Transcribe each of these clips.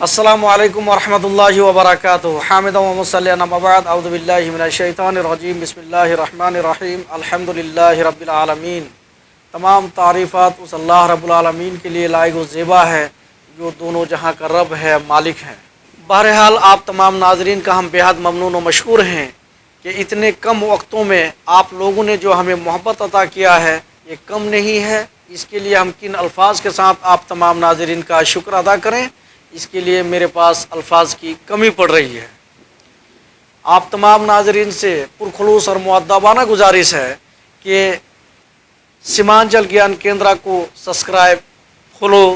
السلام علیکم ورحمۃ اللہ وبرکاتہ حامد و مصلی بعد اعوذ باللہ من الشیطان الرجیم بسم اللہ الرحمن الرحیم الحمد للہ رب العالمین۔ تمام تعریفات اس اللہ رب العالمین کے لیے لائق و زیبا ہے جو دونوں جہاں کا رب ہے، مالک ہے۔ بہرحال آپ تمام ناظرین کا ہم بے حد ممنون و مشکور ہیں کہ اتنے کم وقتوں میں آپ لوگوں نے جو ہمیں محبت عطا کیا ہے یہ کم نہیں ہے۔ اس کے لیے ہم کن الفاظ کے ساتھ آپ تمام ناظرین کا شکر ادا کریں، اس کے لیے میرے پاس الفاظ کی کمی پڑ رہی ہے۔ آپ تمام ناظرین سے پرخلوص اور مؤدبانہ گزارش ہے کہ سیمانچل گیان کیندرا کو subscribe, follow,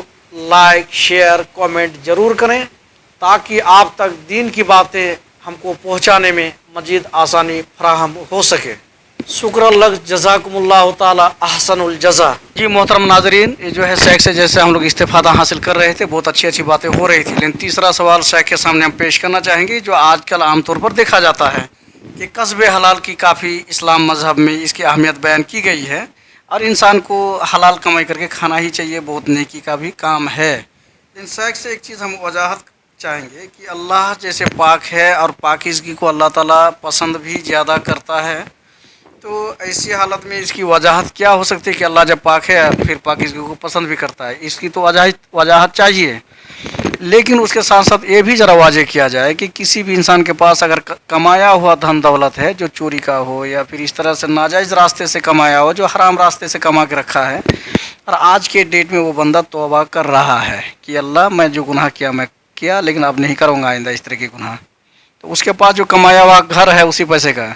like, share, comment ضرور کریں تاکہ آپ تک دین کی باتیں ہم کو پہنچانے میں مزید آسانی فراہم ہو سکے۔ شکر اللہ، جزاکم اللہ تعالی احسن الجزا۔ جی محترم ناظرین، یہ جو ہے شیخ سے جیسے ہم لوگ استفادہ حاصل کر رہے تھے، بہت اچھی باتیں ہو رہی تھی، لیکن تیسرا سوال شیخ کے سامنے ہم پیش کرنا چاہیں گے جو آج کل عام طور پر دیکھا جاتا ہے کہ کسب حلال کی کافی اسلام مذہب میں اس کی اہمیت بیان کی گئی ہے اور انسان کو حلال کمائی کر کے کھانا ہی چاہیے، بہت نیکی کا بھی کام ہے۔ لیکن شیخ سے ایک چیز ہم وضاحت چاہیں گے کہ اللہ جیسے پاک ہے اور پاکیزگی کو اللہ تعالیٰ پسند بھی زیادہ کرتا ہے، تو ایسی حالت میں اس کی وجاہت کیا ہو سکتی ہے کہ اللہ جب پاک ہے پھر پاکیزگی کو پسند بھی کرتا ہے؟ اس کی تو وجاہت چاہیے، لیکن اس کے ساتھ ساتھ یہ بھی ذرا واضح کیا جائے کہ کسی بھی انسان کے پاس اگر کمایا ہوا دھن دولت ہے جو چوری کا ہو یا پھر اس طرح سے ناجائز راستے سے کمایا ہو، جو حرام راستے سے کما کے رکھا ہے، اور آج کے ڈیٹ میں وہ بندہ توبہ کر رہا ہے کہ اللہ میں جو گناہ کیا میں کیا، لیکن اب نہیں کروں گا آئندہ اس طرح کے گناہ، تو اس کے پاس جو کمایا ہوا گھر ہے اسی پیسے کا،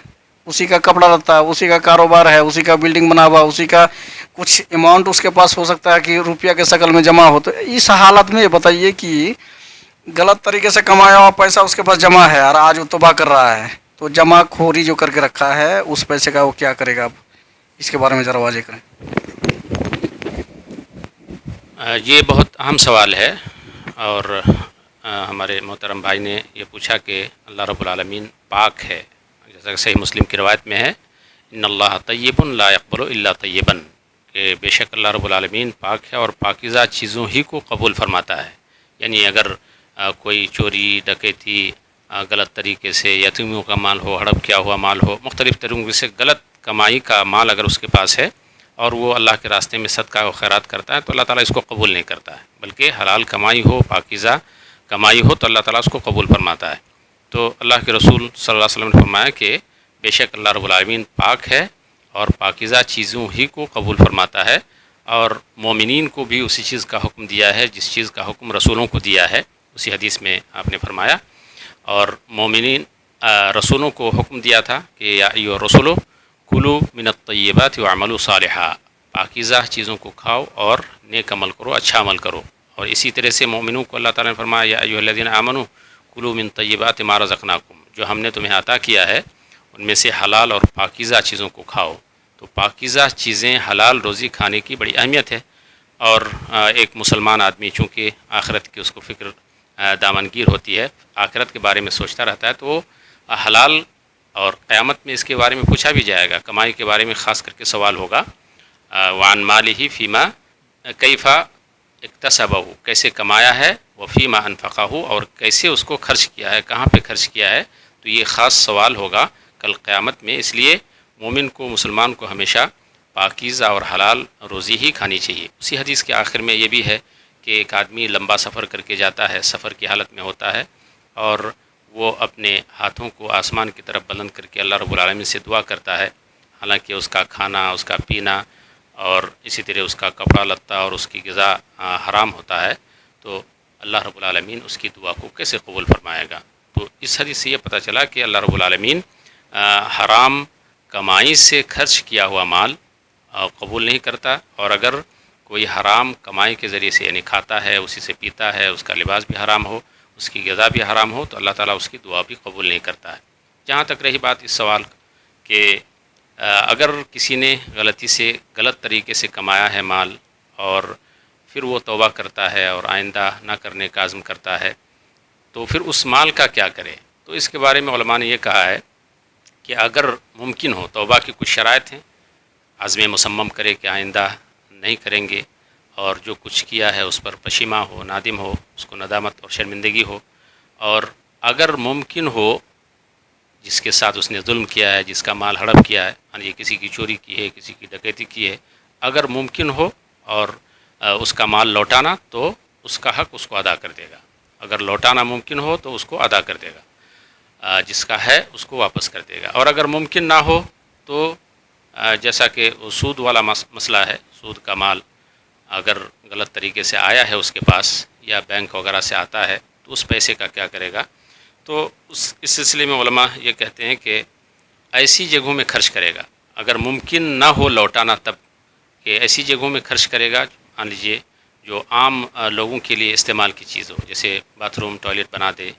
اسی کا کپڑا لتا ہے، اسی کا کاروبار ہے، اسی کا بلڈنگ بنا ہوا، اسی کا کچھ اماؤنٹ اس کے پاس ہو سکتا ہے کہ روپیہ کے شکل میں جمع ہو، تو اس حالت میں یہ بتائیے کہ غلط طریقے سے کمایا ہوا پیسہ اس کے پاس جمع ہے اور آج وہ توبہ کر رہا ہے، تو جمع خوری جو کر کے رکھا ہے اس پیسے کا وہ کیا کرے گا؟ اب اس کے بارے میں ذرا واضح کریں۔ یہ بہت اہم سوال ہے، اور ہمارے محترم بھائی نے یہ پوچھا کہ اللہ رب العالمین پاک ہے، جیسا کہ صحیح مسلم کی روایت میں ہے ان اللہ طیب لا یقبل الا طیبا، کہ بے شک اللہ رب العالمین پاک ہے اور پاکیزہ چیزوں ہی کو قبول فرماتا ہے۔ یعنی اگر کوئی چوری ڈکیتی غلط طریقے سے یتیموں کا مال ہو، ہڑپ کیا ہوا مال ہو، مختلف طریقوں سے غلط کمائی کا مال اگر اس کے پاس ہے اور وہ اللہ کے راستے میں صدقہ و خیرات کرتا ہے تو اللہ تعالیٰ اس کو قبول نہیں کرتا ہے، بلکہ حلال کمائی ہو، پاکیزہ کمائی ہو تو اللہ تعالیٰ اس کو قبول فرماتا ہے۔ تو اللہ کے رسول صلی اللہ علیہ وسلم نے فرمایا کہ بے شک اللہ رب العالمین پاک ہے اور پاکیزہ چیزوں ہی کو قبول فرماتا ہے، اور مومنین کو بھی اسی چیز کا حکم دیا ہے جس چیز کا حکم رسولوں کو دیا ہے، اسی حدیث میں آپ نے فرمایا۔ اور مومنین رسولوں کو حکم دیا تھا کہ یا ایھا الرسول کلوا من الطیبات واعملوا صالحا، پاکیزہ چیزوں کو کھاؤ اور نیک عمل کرو، اچھا عمل کرو۔ اور اسی طرح سے مومنوں کو اللہ تعالیٰ نے فرمایا یا ایھا الذین آمنوا کلوا من طیبات ما رزقناکم، جو ہم نے تمہیں عطا کیا ہے ان میں سے حلال اور پاکیزہ چیزوں کو کھاؤ۔ تو پاکیزہ چیزیں، حلال روزی کھانے کی بڑی اہمیت ہے، اور ایک مسلمان آدمی چونکہ آخرت کی اس کو فکر دامنگیر ہوتی ہے، آخرت کے بارے میں سوچتا رہتا ہے، تو وہ حلال، اور قیامت میں اس کے بارے میں پوچھا بھی جائے گا، کمائی کے بارے میں خاص کر کے سوال ہوگا، وعن مالہ فیما کیف اکتسبہ، کیسے کمایا ہے، وفیما انفقہ، اور کیسے اس کو خرچ کیا ہے، کہاں پہ خرچ کیا ہے، تو یہ خاص سوال ہوگا کل قیامت میں۔ اس لیے مومن کو، مسلمان کو ہمیشہ پاکیزہ اور حلال روزی ہی کھانی چاہیے۔ اسی حدیث کے آخر میں یہ بھی ہے کہ ایک آدمی لمبا سفر کر کے جاتا ہے، سفر کی حالت میں ہوتا ہے، اور وہ اپنے ہاتھوں کو آسمان کی طرف بلند کر کے اللہ رب العالمین سے دعا کرتا ہے، حالانکہ اس کا کھانا، اس کا پینا اور اسی طرح اس کا کپڑا لتا اور اس کی غذا حرام ہوتا ہے، تو اللہ رب العالمین اس کی دعا کو کیسے قبول فرمائے گا؟ تو اس حدیث سے یہ پتہ چلا کہ اللہ رب العالمین حرام کمائی سے خرچ کیا ہوا مال قبول نہیں کرتا، اور اگر کوئی حرام کمائی کے ذریعے سے یعنی کھاتا ہے، اسی سے پیتا ہے، اس کا لباس بھی حرام ہو، اس کی غذا بھی حرام ہو، تو اللہ تعالیٰ اس کی دعا بھی قبول نہیں کرتا ہے۔ جہاں تک رہی بات اس سوال کہ اگر کسی نے غلطی سے، غلط طریقے سے کمایا ہے مال اور پھر وہ توبہ کرتا ہے اور آئندہ نہ کرنے کا عزم کرتا ہے، تو پھر اس مال کا کیا کرے؟ تو اس کے بارے میں علماء نے یہ کہا ہے کہ اگر ممکن ہو، توبہ کی کچھ شرائط ہیں، عزم مصمم کرے کہ آئندہ نہیں کریں گے، اور جو کچھ کیا ہے اس پر پشیماں ہو، نادم ہو، اس کو ندامت اور شرمندگی ہو، اور اگر ممکن ہو جس کے ساتھ اس نے ظلم کیا ہے، جس کا مال ہڑپ کیا ہے، یعنی یہ کسی کی چوری کی ہے، کسی کی ڈکیتی کی ہے، اگر ممکن ہو اور اس کا مال لوٹانا تو اس کا حق اس کو ادا کر دے گا، اگر لوٹانا ممکن ہو تو اس کو ادا کر دے گا، جس کا ہے اس کو واپس کر دے گا، اور اگر ممکن نہ ہو تو جیسا کہ سود والا مسئلہ ہے، سود کا مال اگر غلط طریقے سے آیا ہے اس کے پاس یا بینک وغیرہ سے آتا ہے تو اس پیسے کا کیا کرے گا؟ تو اس سلسلے میں علماء یہ کہتے ہیں کہ ایسی جگہوں میں خرچ کرے گا، اگر ممکن نہ ہو لوٹانا تب کہ ایسی جگہوں میں خرچ کرے گا، مان لیجیے جو عام لوگوں کے لیے استعمال کی چیز ہو، جیسے باتھ روم، ٹوائلٹ بنا دے،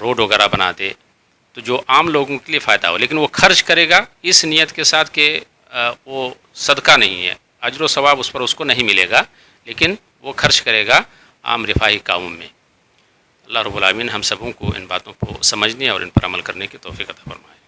روڈ وغیرہ بنا دے، تو جو عام لوگوں کے لیے فائدہ ہو، لیکن وہ خرچ کرے گا اس نیت کے ساتھ کہ وہ صدقہ نہیں ہے، اجر و ثواب اس پر اس کو نہیں ملے گا، لیکن وہ خرچ کرے گا عام رفاہی کاموں میں۔ اللہ رب العالمین ہم سبوں کو ان باتوں کو سمجھنے اور ان پر عمل کرنے کی توفیق عطا فرمائے۔